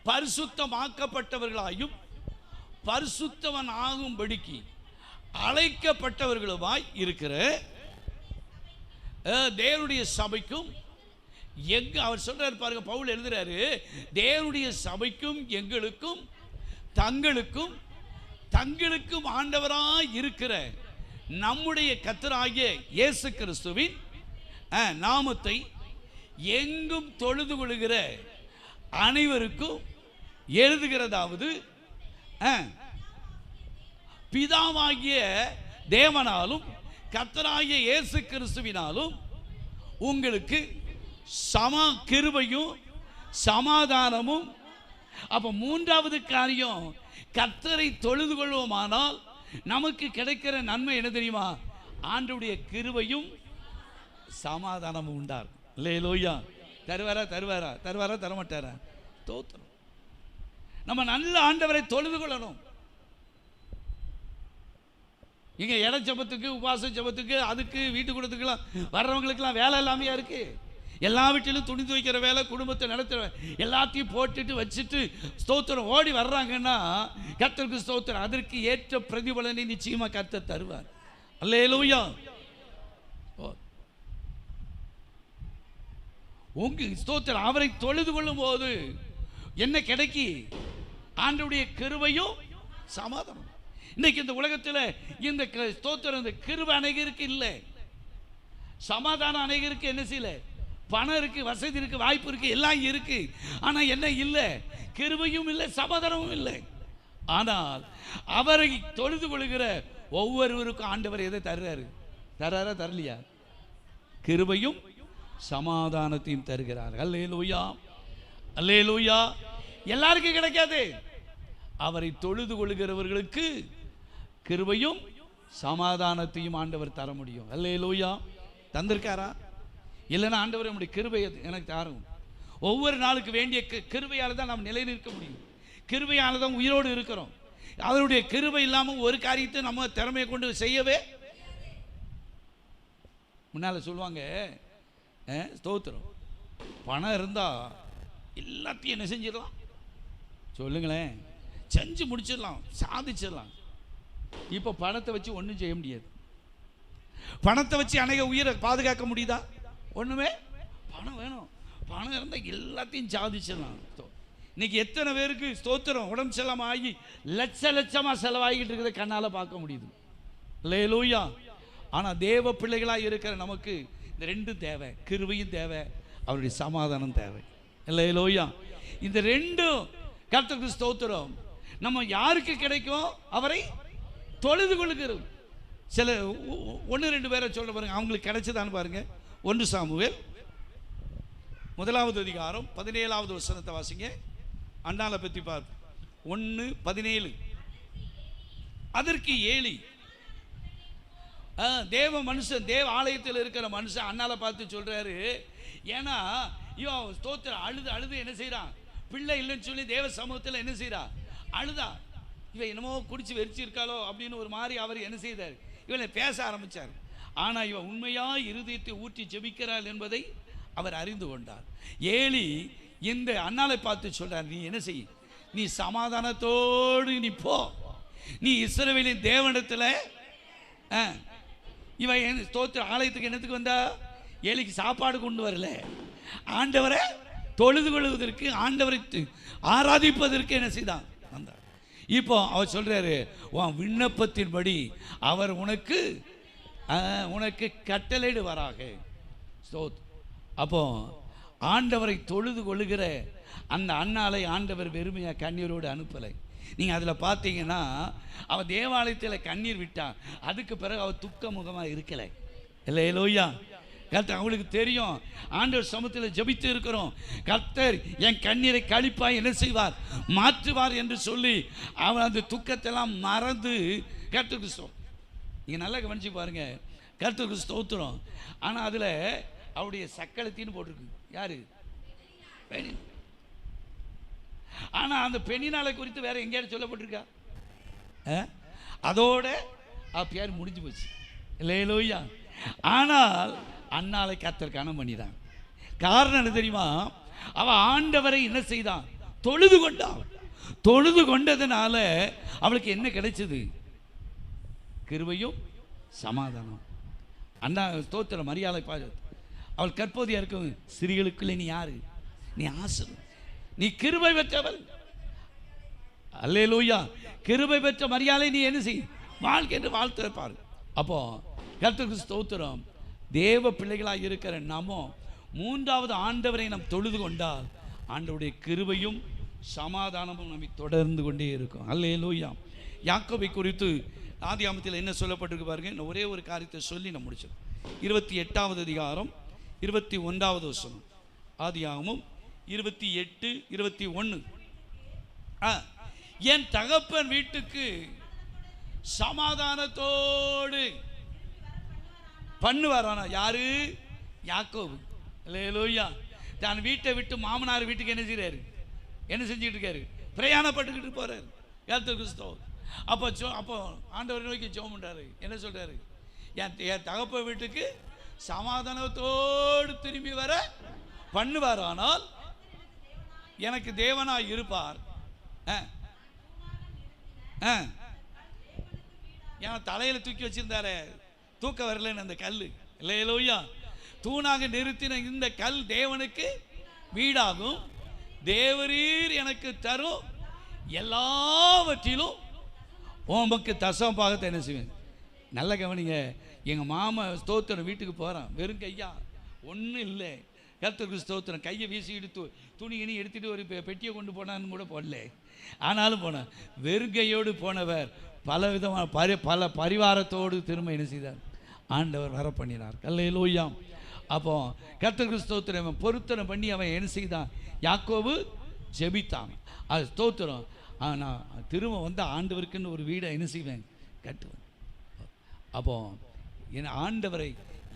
பரிசுத்தமாக்கப்பட்டவர்களாயும் பரிசுத்தவன் ஆகும்படிக்கு அழைக்கப்பட்டவர்களுமாய் இருக்கிற தேவனுடைய சபைக்கும் அவர் சொல்றாரு பாருங்க, பவுல் எழுதுறாரு, தேவனுடைய சபைக்கும் எங்களுக்கும் தங்களுக்கும் ஆண்டவராய் இருக்கிற நம்முடைய கர்த்தராகிய இயேசு கிறிஸ்துவின் நாமத்தை எங்கும் தொழுது கொள்கிற அனைவருக்கும் எழுதுகிறதாவது, பிதாவாகிய தேவனாலும் கர்த்தராகிய இயேசு கிறிஸ்துவினாலும் உங்களுக்கு கிருபையும் சமாதானமும். அப்ப மூன்றாவது காரியம், கர்த்தரை தொழுது கொள்வோமானால் நமக்கு கிடைக்கிற நன்மை என்ன தெரியுமா? ஆண்டவருடைய கிருபையும் சமாதானமும் உண்டார். அல்லேலூயா. தருவாரா தரமாட்டாரா? தோத்திரம். நம்ம நல்ல ஆண்டவரை தொழுது கொள்ளணும். இங்க இட ஜபத்துக்கு, உபாச ஜபத்துக்கு, அதுக்கு வீட்டு கூடத்துக்குலாம் வர்றவங்களுக்கெல்லாம் வேலை இல்லாமையா இருக்கு. எல்லா வீட்டிலும் துணி துவைக்கிற வேலை, குடும்பத்தை நடத்துற எல்லாத்தையும் போட்டுட்டு வச்சுட்டு ஸ்தோத்திரம் ஓடி வர்றாங்கன்னா கர்த்தருக்கு ஸ்தோத்திரம். அதற்கு ஏற்ற பிரதிபலனை நிச்சயமா கர்த்தர் தருவார். அல்லேலூயா. உங்க ஸ்தோத்திரம். அவரை தொழுது கொள்ளும் போது என்ன கிடைக்கி? ஆண்டவருடைய கிருபையும் சமாதானம். இன்னைக்கு இந்த உலகத்தில் இந்த ஸ்தோத்திரம், இந்த கிருபை அநேகருக்கு இல்லை, சமாதானம் அநேகருக்கு என்ன செய்யல? பணம் இருக்கு, வசதி இருக்கு, வாய்ப்பு இருக்கு, எல்லாம் இருக்கு. ஆனா என்ன இல்லை? கிருபையும் இல்லை, சமாதானமும் இல்லை. ஆனால் அவரை தொழுது கொள்கிற ஒவ்வொருவருக்கும் ஆண்டவர் எதை தர்றாரு? தரலையா? கிருபையும் சமாதானத்தையும் தருகிறார். அல்லேலூயா. அல்லேலூயா. எல்லாருக்கும் கிடைக்காது. அவரை தொழுது கொள்கிறவர்களுக்கு கிருபையும் சமாதானத்தையும் ஆண்டவர் தர முடியும். அல்லேலூயா. தந்திருக்காரா? இல்லைன்னா ஆண்டவர் நம்முடைய கிருபையை எனக்கு தாரும். ஒவ்வொரு நாளுக்கு வேண்டிய கிருபையால் தான் நாம் நிலை நிற்க முடியும். கிருபையால் தான் உயிரோடு இருக்கிறோம். அவருடைய கிருபை இல்லாமல் ஒரு காரியத்தை நம்ம திறமையை கொண்டு செய்யவே. முன்னால் சொல்லுவாங்க, ஸ்தோத்திரம், பணம் இருந்தால் எல்லாத்தையும் என்ன செஞ்சிடலாம்? சொல்லுங்களேன். செஞ்சு முடிச்சிடலாம், சாதிச்சிடலாம். இப்போ பணத்தை வச்சு ஒன்றும் செய்ய முடியாது. பணத்தை வச்சு அநேக உயிரை பாதுகாக்க முடியுதா? ஒன்றுமே. பணம் வேணும். பணம் இருந்தால் எல்லாத்தையும் சாதிச்சிடலாம். இன்னைக்கு எத்தனை பேருக்கு ஸ்தோத்திரம் உடம்பு செலவு ஆகி லட்சமாக செலவாகிட்டு இருக்கிறத கண்ணால் பார்க்க முடியுது. அல்லேலூயா. ஆனால் தேவ பிள்ளைகளாக இருக்கிற நமக்கு இந்த 2 தேவை. கிருபையும் தேவை, அவருடைய சமாதானம் தேவை. அல்லேலூயா. இந்த ரெண்டும் கர்த்தருக்கு ஸ்தோத்திரம். நம்ம யாருக்கு கிடைக்கும்? அவரை தொழுது கொள்ளுகிறோம். சில 1-2 பேரை சொல்ல பாருங்க, அவங்களுக்கு கிடைச்சதான்னு பாருங்க. 1 சாமுவேல் 1வது அதிகாரம் 17வது வசனத்தை வாசிங்க. அண்ணாலை பற்றி பார்ப்போம். 1:17. அதற்கு ஏலி, தேவ மனுஷன், தேவ ஆலயத்தில் இருக்கிற மனுஷன் அண்ணாலை பார்த்து சொல்றாரு, ஏன்னா இவன் ஸ்தோத்திரம் அழுது என்ன செய்யறான், பிள்ளை இல்லைன்னு சொல்லி தேவ சமூகத்தில் என்ன செய்யறா, அழுதா. இவன் என்னமோ குடிச்சு வெறிச்சு இருக்காளோ அப்படின்னு ஒரு மாதிரி அவர் என்ன செய்தார், இவனை பேச ஆரம்பிச்சார். ஆனால் இவன் உண்மையா இருதயத்தை ஊற்றி ஜெபிக்கிறாள் என்பதை அவர் அறிந்து கொண்டார். ஏலி இந்த அண்ணாலை பார்த்து சொல்றார், நீ என்ன செய், நீ சமாதானத்தோடு நீ போ, நீ இஸ்ரவேலின் தேவனிடத்தில். இவன் ஸ்தோத்திர ஆலயத்துக்கு என்னத்துக்கு வந்தா, ஏலிக்கு சாப்பாடு கொண்டு வரல, ஆண்டவரை தொழுது கொள்வதற்கு, ஆண்டவரை ஆராதிப்பதற்கு என்ன செய்தான் வந்தார். இப்போ அவர் சொல்றாரு, உன் விண்ணப்பத்தின்படி அவர் உனக்கு கட்டளையிடுவாராக. அப்போ ஆண்டவரை தொழுது கொள்ளுகிற அந்த அண்ணாலை ஆண்டவர் வெறுமையாக கண்ணீரோடு அனுப்பலை. நீங்கள் அதில் பார்த்தீங்கன்னா அவள் தேவாலயத்தில் கண்ணீர் விட்டான், அதுக்கு பிறகு அவள் துக்க முகமாக இருக்கலை. இல்லை லோய்யா, கர்த்தர் அவளுக்கு தெரியும், ஆண்டவர் சமூகத்தில் ஜெபித்து இருக்கிறோம், கர்த்தர் என் கண்ணீரை கழிப்பாய் என்ன செய்வார், மாற்றுவார் என்று சொல்லி அவன் அந்த துக்கத்தெல்லாம் மறந்து கர்த்தருக்கு ஸ்தோத்திரம். நீங்கள் நல்லா கவனிச்சு பாருங்க, கர்த்தருக்கு ஸ்தோத்திரம். ஆனால் அதில் அவருடைய சக்களத்தின்னு போட்டிருக்கு. யாரு? பெண்ணின். ஆனால் அந்த பெண்ணினாலை குறித்து வேற எங்கேயாவது சொல்லப்பட்டிருக்கா? அதோட பேர் முடிஞ்சு போச்சு. இல்லையா? ஆனால் அண்ணாலை கர்த்தர் கனம் பண்ணிதான். காரணம் என்ன தெரியுமா? அவன் ஆண்டவரை என்ன செய்தான், தொழுது கொண்டான். தொழுது கொண்டதுனால அவளுக்கு என்ன கிடைச்சது? கிருபையும் சமாதானம். அண்ணா ஸ்தோத்திரம். மரியாதை பாரு, அவள் கற்போதியா இருக்கும். ஸ்திரீகளுக்குள்ளே நீ யாரு? நீ ஆசீர்வாதம், நீ கிருபை பெற்றவள். அல்லேலூயா. கிருபை பெற்ற மரியாதை நீ என்ன செய், வாழ்க்கை என்று வாழ்த்து வைப்பார். அப்போ கர்த்தருக்கு ஸ்தோத்திரம். தேவ பிள்ளைகளாக இருக்கிற நாமோ 3வது ஆண்டவரை நாம் தொழுது கொண்டால் ஆண்டவருடைய கிருபையும் சமாதானமும் நம்மை தொடர்ந்து கொண்டே இருக்கும். அல்லேலூயா. யாக்கோபை குறித்து ஆதியாகமத்தில் என்ன சொல்லப்பட்டிருக்கு பாருங்க. இன்னும் ஒரே ஒரு காரியத்தை சொல்லி நம்ம முடிச்சோம். 28வது அதிகாரம் 21வது வசனம். ஆதியாகமம் 28:21. என் தகப்பன் வீட்டுக்கு சமாதானத்தோடு பண்ணுவாரானா? யாரு? யாக்கோபு. அல்லேலூயா. தான் வீட்டை விட்டு மாமனார் வீட்டுக்கு என்ன செய்யறாரு, என்ன செஞ்சுட்டு இருக்காரு, பிரயாணப்பட்டுக்கிட்டு போறாரு. கர்த்தருக்கு ஸ்தோத்திரம். அப்போ ஆண்டவர் நோக்கி ஜெபம் பண்றாரு. என்ன சொல்றாரு? என் தகப்பன் வீட்டுக்கு சமாதானத்தோடு திரும்பி வர பண்ணுவார், ஆனால் எனக்கு தேவனாய் இருப்பார். ஏன் தலையில தூக்கி வச்சிருந்தாரு, தூக்க வரலன்னு அந்த கல். இல்லையா? தூணாக நிறுத்தின இந்த கல் தேவனுக்கு வீடாகும். தேவரீர் எனக்கு தரும் எல்லாவற்றிலும் உமக்கு தசம பாகத்தை என்ன செய்வேன். நல்ல கவனிங்க. எங்கள் மாமா ஸ்தோத்திரம் வீட்டுக்கு போகிறான், வெறும் கையா, ஒன்றும் இல்லை. கர்த்தருக்கு ஸ்தோத்திரம். கையை வீசி எடுத்து துணி கிணி எடுத்துகிட்டு ஒரு பெட்டியை கொண்டு போனான்னு கூட போடல, ஆனாலும் போனான். வெறுங்கையோடு போனவர் பல விதமான பல பரிவாரத்தோடு திரும்ப என்ன செய்தார், ஆண்டவர் வர பண்ணினார். அல்லேலூயா. அப்போ கர்த்தருக்கு ஸ்தோத்திரம். பொருத்தனை பண்ணி அவன் என்ன செய்தான், யாக்கோபு ஜெபித்தான். அது ஸ்தோத்திரம். நான் திரும்ப வந்து ஆண்டவருக்குன்னு ஒரு வீடை என்ன செய்வேன், கட்டுவேன். அப்போ என் ஆண்டவரை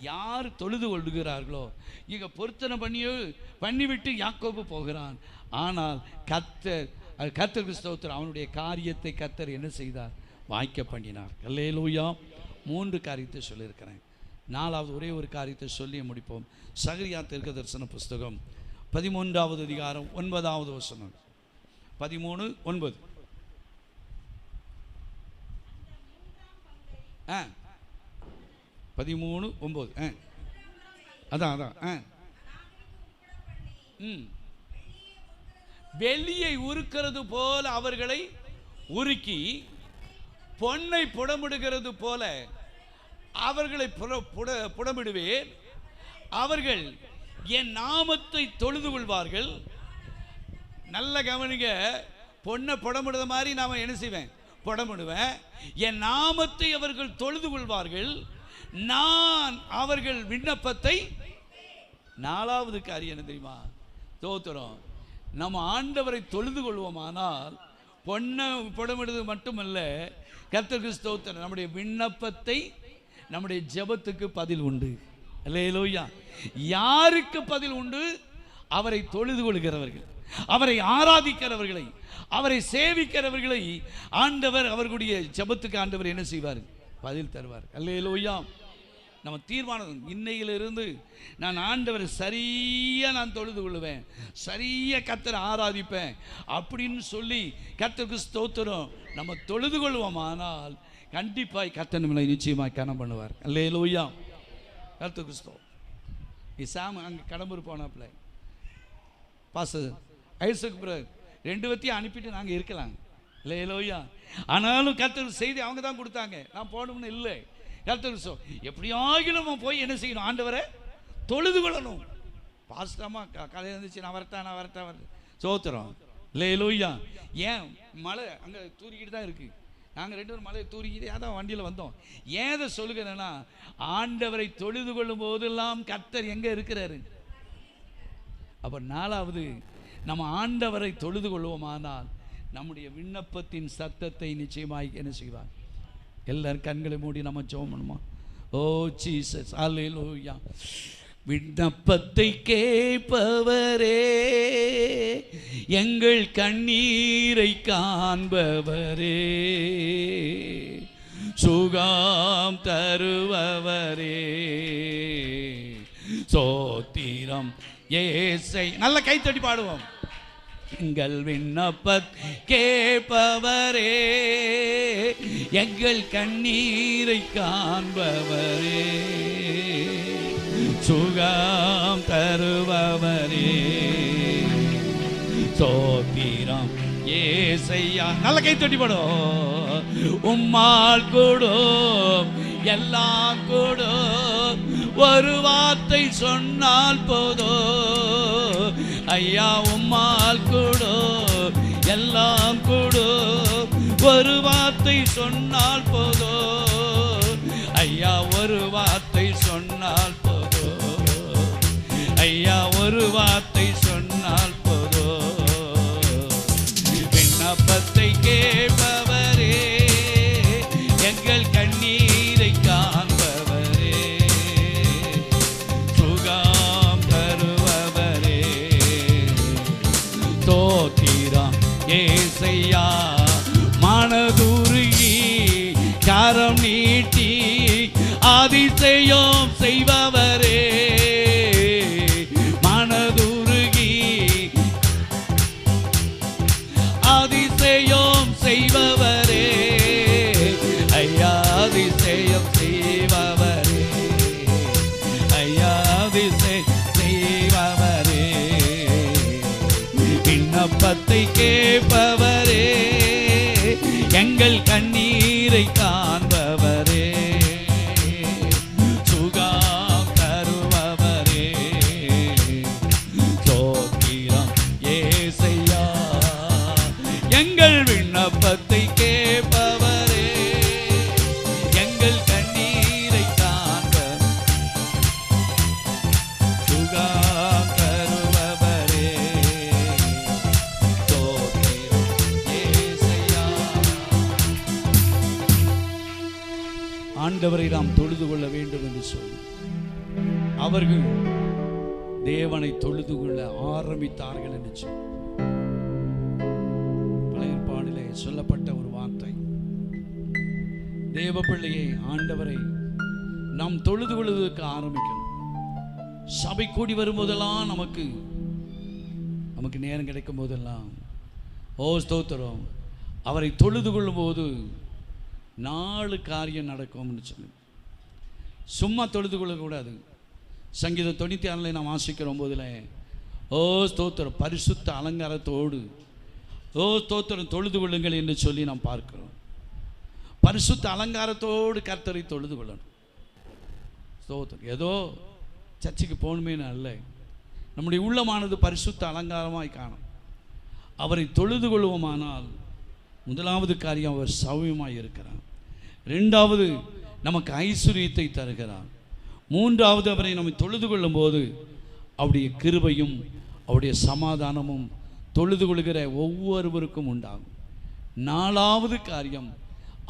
யார் தொழுது கொள்ளுகிறார்களோ, இங்கே பொருத்தனை பண்ணிவிட்டு யாக்கோபு போகிறான். ஆனால் கர்த்தருக்கு ஸ்தோத்திரம், அவனுடைய காரியத்தை கர்த்தர் என்ன செய்தார், வாய்க்க பண்ணினார். அல்லேலூயா. 3 காரியத்தை சொல்லியிருக்கிறேன். 4வது ஒரே ஒரு காரியத்தை சொல்லி முடிப்போம். சகரியா தீர்க்கதரிசன புஸ்தகம் 13வது அதிகாரம் 9வது வசனம். 13:9. 13:9. அதான் வெள்ளியை உருக்கிறது போல அவர்களை உருக்கி, பொன்னை புடமிடுகிறது போல அவர்களை புடமிடுவேன். அவர்கள் என் நாமத்தை தொழுது கொள்வார்கள், நல்ல கவனிங்க. பொண்ணை புடமிடுத மாதிரி நாம் என்ன செய்வேன்? புடமிடுவேன். என் நாமத்தை அவர்கள் தொழுது கொள்வார்கள், நான் அவர்கள் விண்ணப்பத்தை. நாலாவது காரியம் என்ன தெரியுமா? ஸ்தோத்திரம். நம்ம ஆண்டவரை தொழுது கொள்வோமானால் பொண்ணை புடமிடுவது மட்டுமல்ல, கர்த்தருக்கு ஸ்தோத்திரம், நம்முடைய விண்ணப்பத்தை, நம்முடைய ஜெபத்துக்கு பதில் உண்டு. அல்லேலூயா. யாருக்கு பதில் உண்டு? அவரை தொழுது கொள்கிறவர்கள், அவரை ஆராதிக்கிறவர்களை, அவரை சேவிக்கிறவர்களை ஆண்டவர் அவர்களுடைய ஜெபத்துக்கு ஆண்டவர் என்ன செய்வார்? பதில் தருவார். அல்லேலூயா. நம்ம தீர்மானம், இன்னையிலிருந்து நான் ஆண்டவரை சரியாக நான் தொழுது கொள்ளுவேன், சரியாக கர்த்தரை ஆராதிப்பேன் அப்படின்னு சொல்லி கர்த்தருக்கு ஸ்தோத்திரம் நம்ம தொழுது கொள்வோமானால் கண்டிப்பாக கர்த்தர் நம்மளை நிச்சயமாக கனம் பண்ணுவார். அல்லேலூயா. கர்த்தருக்கு ஸ்தோத்திரம். சாம் அங்கே கடம்பூர் போனாப்புல பாஸ்டர் ஐசக் பிரதர் 2 வத்தியும் அனுப்பிட்டு நாங்கள் இருக்கலாம். அல்லேலூயா. ஆனாலும் கர்த்தர் செய்தி அவங்க தான் கொடுத்தாங்க, நான் போகணும்னு இல்லை. கர்த்தர் எப்படியாகிலும் போய் என்ன செய்யணும்? ஆண்டவரை தொழுது கொள்ளணும். பாஸ்டமா கதை இருந்துச்சு, நான் வரட்டேன் சோத்திரம். அல்லேலூயா. ஏன் மழை அங்கே தூரிக்கிட்டு தான் இருக்குது, நாங்கள் 2 பேரும் மலையை தூரிக்கிட்டே அதான் வண்டியில் வந்தோம். ஏதை சொல்லுகிறேன்னா, ஆண்டவரை தொழுது கொள்ளும் போதெல்லாம் கர்த்தர் எங்கே இருக்கிறாரு? அப்போ நாலாவது, நம்ம ஆண்டவரை தொழுது கொள்வோமானால் நம்முடைய விண்ணப்பத்தின் சத்தத்தை நிச்சயமாய் என்ன செய்வார்? எல்லாரும் கண்களை மூடி நம்ம ஜெபம் பண்ணுமா? ஓ ஜீசஸ், அல்லேலூயா. விண்ணப்பத்தை கேட்பவரே, எங்கள் கண்ணீரை காண்பவரே, சுகம் தருபவரே, சோத்திரம் ஏசை. நல்ல கைத்தட்டி பாடுவோம். எங்கள் விண்ணப்பத் கேட்பவரே, எங்கள் கண்ணீரை காண்பவரே, சுகம் தருபவரே, சோத்திரம் ஏசையா. நல்ல கைத்தட்டி பாடுவோம். உம்மால் கூடும் எல்லாம் கூடும், ஒரு வார்த்தை சொன்னால் போதோ ஐயா. உம்மால் கூடும் எல்லாம் கூடும், ஒரு வார்த்தை சொன்னால் போதோ ஐயா. ஒரு வார்த்தை சொன்னால் போதோ ஐயா, ஒரு வார்த்தை சொன்னால் போதோ. விண்ணப்பத்தை கேட்பவரே, எங்கள் கண்ணீரை காண்பவரே, சுகம் தருபவரே, ஸ்தோத்திரம் ஏசையா. மனதுருகி கரம் நீட்டி அதிசயம் செய்பவரே, மனதுருகி அதிசயம் செய்பவரே ஐயா, அதிசயம் செய்பவரே ஐயா, அதிசயம் செய்பவரே. விண்ணப்பத்தை கேட்பவரே, எங்கள் கண்ணீரை காண்பவரே, சுகம் தருபவரே, சோத்திரம் ஏசையா. எங்கள் விண்ணப்பத்தை கேட்பவரே, எங்கள் கண்ணீரை காண்ப, சுகம் தருபவரே, சோத்திரம் ஏசையா. ஆண்டவரை நாம் தொழுது கொள்ள வேண்டும் என்று சொல்லி அவர்கள் தேவனை தொழுது கொள்ள ஆரம்பித்தார்கள் என்று சொல்லி பழைய ஏற்பாடிலே சொல்லப்பட்ட ஒரு வார்த்தை. தேவ பிள்ளையை, ஆண்டவரை நாம் தொழுது கொள்வதற்கு ஆரம்பிக்கணும். சபை கூடி வரும்போதெல்லாம் நமக்கு நேரம் கிடைக்கும் போதெல்லாம் ஓ ஸ்தோத்திரம், அவரை தொழுது கொள்ளும் போது 4 காரியம் நடக்கும்னு சொல்லி சும்மா தொழுது கொள்ளக்கூடாது. சங்கீதம் 96 நாம் வாசிக்கிறோம் போதில் ஓ ஸ்தோத்திரம் பரிசுத்த அலங்காரத்தோடு ஓ ஸ்தோத்திரம் தொழுது கொள்ளுங்கள் என்று சொல்லி நாம் பார்க்கிறோம். பரிசுத்த அலங்காரத்தோடு கர்த்தரை தொழுது கொள்ளணும். ஸ்தோத்திரம் ஏதோ சர்ச்சுக்கு போகணுமே அல்ல, நம்முடைய உள்ளமானது பரிசுத்த அலங்காரமாய் காணும். அவரை தொழுது கொள்வோமானால் முதலாவது காரியம் அவர் சௌமியமாய் இருக்கிறார். ரெண்டாவது நமக்கு ஐஸ்வர்யத்தை தருகிறார். மூன்றாவது அவரை நம்மை தொழுது கொள்ளும் போது அவருடைய கிருபையும் அவருடைய சமாதானமும் தொழுது கொள்கிற ஒவ்வொருவருக்கும் உண்டாகும். நாலாவது காரியம்,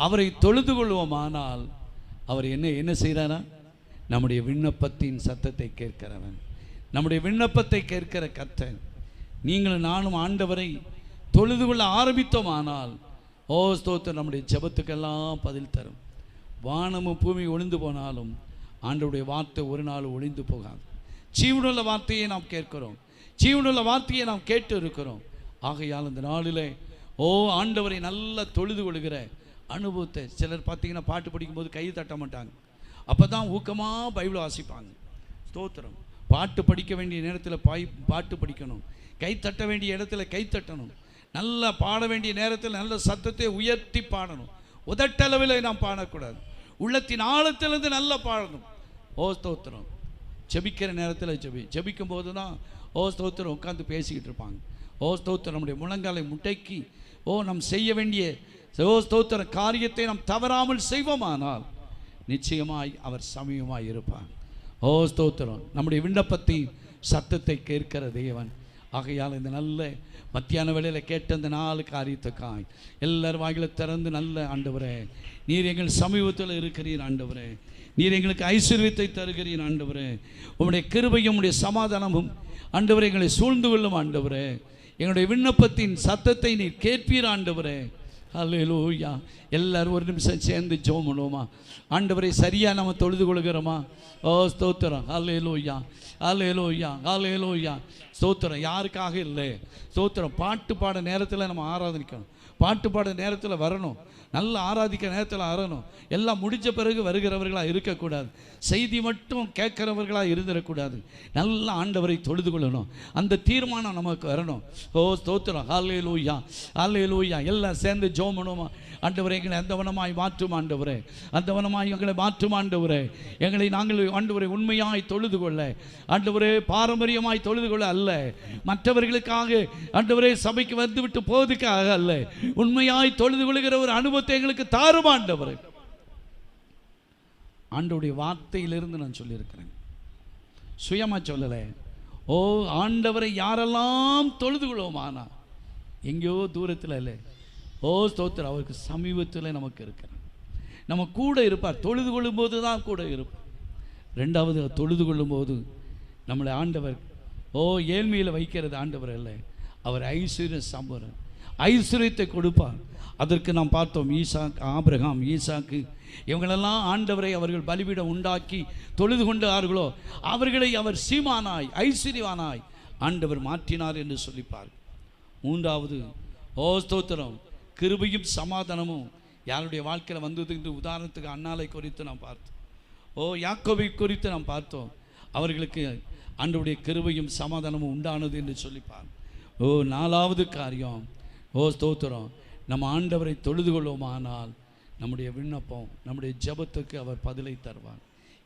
அவரை தொழுது கொள்வோமானால் அவர் என்ன செய்கிறாரா? நம்முடைய விண்ணப்பத்தின் சத்தத்தை கேட்கிறவன், நம்முடைய விண்ணப்பத்தை கேட்கிற கர்த்தன். நீங்களும் நானும் ஆண்டவரை தொழுது கொள்ள ஆரம்பித்தோமானால் ஸ்தோத்திரம், நம்முடைய ஜெபத்துக்கெல்லாம் பதில் தரும். வானமும் பூமி ஒளிந்து போனாலும் ஆண்டவருடைய வார்த்தை ஒரு நாள் ஒளிந்து போகாது. ஜீவனுள்ள வார்த்தையை நாம் கேட்கிறோம், ஜீவனுள்ள வார்த்தையை நாம் கேட்டு இருக்கிறோம். ஆகையால் இந்த நாளில் ஆண்டவரை நல்லா தொழுது கொள்கிற அனுபவத்தை, சிலர் பார்த்தீங்கன்னா பாட்டு படிக்கும்போது கை தட்ட மாட்டாங்க, அப்போ தான் ஊக்கமாக பைபிள் வாசிப்பாங்க. ஸ்தோத்திரம். பாட்டு படிக்க வேண்டிய நேரத்தில் பாட்டு படிக்கணும், கை தட்ட வேண்டிய இடத்துல கை தட்டணும், நல்லா பாட வேண்டிய நேரத்தில் நல்ல சத்தத்தை உயர்த்தி பாடணும். உதட்டளவில் நாம் பாடக்கூடாது, உள்ளத்தின் ஆழத்திலிருந்து நல்லா பாடணும். ஸ்தோத்திரம். ஜெபிக்கிற நேரத்தில் ஜெபிக்கும் போது தான் ஸ்தோத்திரம் உட்காந்து பேசிக்கிட்டு இருப்பாங்க. ஸ்தோத்திரம். நம்முடைய முழங்காலை முட்டைக்கு நாம் செய்ய வேண்டிய ஸ்தோத்திர காரியத்தை நாம் தவறாமல் செய்வோமானால் நிச்சயமாய் அவர் சமயமாய் இருப்பார். ஸ்தோத்திரம். நம்முடைய விண்ணப்பத்தை சத்தத்தை கேட்கிற தேவன். ஆகையால் இந்த நல்ல மத்தியான வேளையில் கேட்ட அந்த 4 காரியத்துக்காய் எல்லாரும் வாயில திறந்து, நல்ல ஆண்டவரே, நீர் எங்கள் சமீபத்தில் இருக்கிறீர் ஆண்டவரே, நீர் எங்களுக்கு ஐஸ்வர்யத்தை தருகிறீர் ஆண்டவரே, உம்முடைய கிருபையும் உம்முடைய சமாதானமும் ஆண்டவரே எங்களை சூழ்ந்து கொள்ளும் ஆண்டவரே, எங்களுடைய விண்ணப்பத்தின் சத்தத்தை நீர் கேட்பீர் ஆண்டவரே. அல்லேலூயா. எல்லாரும் ஒரு நிமிஷம் சேர்ந்து ஜெபம் பண்ணுவோமா? ஆண்டவரை சரியாக நம்ம தொழுது கொள்கிறோமா? ஸ்தோத்திரம். அல்லேலூயா, அல்லேலூயா, அல்லேலூயா. ஸ்தோத்திரம். யாருக்காக இல்லை, ஸ்தோத்திரம். பாட்டு பாட நேரத்தில் நம்ம ஆராதனிக்கணும், பாட்டு பாட நேரத்தில் வரணும், நல்லா ஆராதிக்க நேரத்தில் வரணும். எல்லாம் முடிஞ்ச பிறகு வருகிறவர்களாக இருக்கக்கூடாது, செய்தி மட்டும் கேட்குறவர்களாக இருந்துடக்கூடாது. நல்ல ஆண்டவரை தொழுது கொள்ளணும், அந்த தீர்மானம் நமக்கு வரணும். ஸ்தோத்திரம். அல்லேலூயா, அல்லேலூயா. எல்லாம் சேர்ந்து ஜெபம் பண்ணுவோமா? ஆண்டவரே, எங்களை அந்த வனமாய் மாற்றும் ஆண்டவரே, அந்த வனமாய் எங்களை மாற்றும் ஆண்டவரே. எங்களை நாங்கள் ஆண்டவரை உண்மையாய் தொழுது கொள்ள ஆண்டவரே, பாரம்பரியமாய் தொழுது கொள்ள அல்ல, மற்றவர்களுக்காக ஆண்டவரே சபைக்கு வந்துவிட்டு போவதுக்காக அல்ல, உண்மையாய் தொழுது கொள்கிற ஒரு அனுபவத்தை எங்களுக்கு தாரும் ஆண்டவரே. ஆண்டவருடைய வார்த்தையிலிருந்து நான் சொல்லியிருக்கிறேன், சுயமா சொல்லலை. ஆண்டவரை யாரெல்லாம் தொழுது கொள்வோமானா எங்கேயோ தூரத்தில் இல்லை, ஸ்தோத்திரம், அவருக்கு சமீபத்தில் நமக்கு இருக்கிறார், நம்ம கூட இருப்பார். தொழுது கொள்ளும்போது தான் கூட இருப்பார். ரெண்டாவது, தொழுது கொள்ளும்போது நம்மளை ஆண்டவர் ஏழ்மையில் வைக்கிறது ஆண்டவர் இல்லை, அவர் ஐஸ்வர்ய சம்பரன், ஐஸ்வர்யத்தை கொடுப்பார். அதற்கு நாம் பார்த்தோம், ஆபிரகாம், ஈசாக்கு இவங்களெல்லாம் ஆண்டவரை அவர்கள் பலிபீடம் உண்டாக்கி தொழுது கொண்டார்களோ அவர்களை அவர் சீமானாய் ஐஸ்வர்யவானாய் ஆண்டவர் மாற்றினார் என்று சொல்லிப்பார். மூன்றாவது, ஸ்தோத்திரம், கிருபையும் சமாதானமும் யாருடைய வாழ்க்கையில் வந்தது என்று உதாரணத்துக்கு அன்னாலை குறித்து நாம் பார்த்தோம், யாக்கோபை குறித்து நாம் பார்த்தோம். அவர்களுக்கு ஆண்டவருடைய கிருபையும் சமாதானமும் உண்டானது என்று சொல்லிப்பார். நாலாவது காரியம், ஸ்தோத்திரம், நம்ம ஆண்டவரை தொழுது கொள்வோமானால் நம்முடைய விண்ணப்பம், நம்முடைய ஜெபத்துக்கு அவர் பதிலை தருவார்.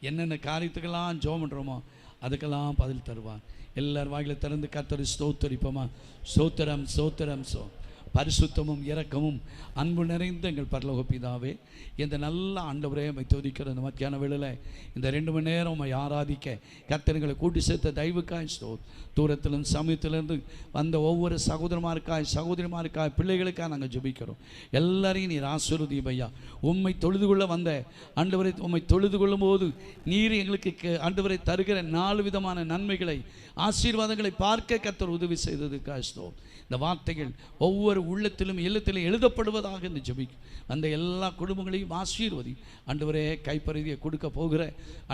என்னென்ன காரியத்துக்கெல்லாம் ஜெபம் பண்ணுறோமோ அதுக்கெல்லாம் பதில் தருவார். எல்லார் வாயில திறந்து கர்த்தரை ஸ்தோத்தரிப்போமா? ஸ்தோத்திரம், ஸ்தோத்திரம். பரிசுத்தமும் இரக்கமும் அன்பு நிறைந்த எங்கள் பரலோக பிதாவே, இந்த நல்ல ஆண்டவரே துதிக்கிற இந்த மத்தியான வேளையில் இந்த 2 மணி நேரம் ஆராதிக்க கர்த்தர்களை கூட்டி சேர்த்த தயவுக்காய் தூரத்திலும் சமயத்திலிருந்து வந்த ஒவ்வொரு சகோதரிமாருக்காய் பிள்ளைகளுக்காக நாங்கள் ஜெபிக்கிறோம். எல்லாரையும் நீர் ஆசீர்வதியும் ஐயா. உம்மை தொழுது கொள்ள வந்த ஆண்டவரை, உம்மை தொழுது கொள்ளும் போது நீர் எங்களுக்கு ஆண்டவரை தருகிற 4 விதமான நன்மைகளை, ஆசீர்வாதங்களை பார்க்க கர்த்தர் உதவி செய்ததுக்காக இந்த வார்த்தைகள் ஒவ்வொரு உள்ளத்திலும் இல்லத்திலும் எழுதப்படுவதாக இந்த ஜெபிக்கும். அந்த எல்லா குடும்பங்களையும் ஆசீர்வதி ஆண்டவரே. கைப்பறிதியை கொடுக்க போகிற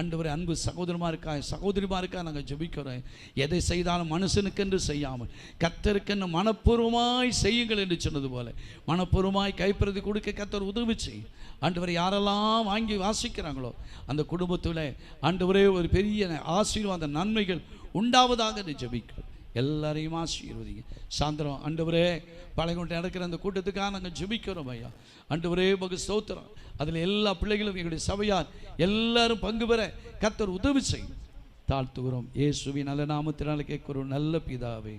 ஆண்டவரே அன்பு சகோதரிமாருக்காக நாங்கள் ஜெபிக்கிறோம். எதை செய்தாலும் மனுஷனுக்கென்று செய்யாமல் கர்த்தருக்கென்று மனப்பூர்வமாய் செய்யுங்கள் என்று சொன்னது போல மனப்பூர்வமாய் கைப்பறிதி கொடுக்க கர்த்தர் உதவி செய்யும் ஆண்டவரை. யாரெல்லாம் வாங்கி வாசிக்கிறாங்களோ அந்த குடும்பத்தில் ஆண்டவரே ஒரு பெரிய ஆசீர்வாத நன்மைகள் உண்டாவதாக என்று ஜெபிக்கிறோம். எல்லாரையும் ஆசீர்வதிங்க. சாயந்தரம் ஆண்டவரே பழையங்கோட்டை நடக்கிற அந்த கூட்டத்துக்காக நாங்கள் ஜெபிக்கிறோம் ஐயா. ஆண்டவரே உமக்கு ஸ்தோத்திரம். அதில் எல்லா பிள்ளைகளும் எங்களுடைய சபையார் எல்லாரும் பங்கு பெற கர்த்தர் உதவி செய்யும். தாழ்த்துகிறோம் இயேசுவின் நல்ல நாமத்தினால கேட்கிறோம் நல்ல பிதாவே.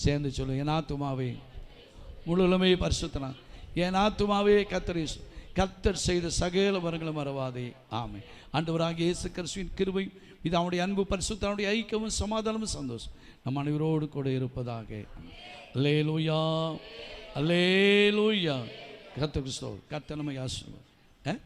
சேர்ந்து சொல்லுங்க, என் ஆத்துமாவே முழுமே பரிசுத்தனாக. என் ஆத்துமாவே கர்த்தரை கர்த்தர் செய்த சகல வரங்களும் மறவாதே. ஆமே. ஆண்டவராகிய இயேசு கிறிஸ்துவின் கிருபை, இது அவனுடைய அன்பு, பரிசுத்தனுடைய ஐக்கியமும் சமாதானமும் சந்தோஷம் நம் அனைவரோடு கூட இருப்பதாக. அல்லேலூயா, அல்லேலூயா. கர்த்தர் கிறிஸ்துவ கர்த்தர் நம்மை ஆசீர்வதிப்பார்.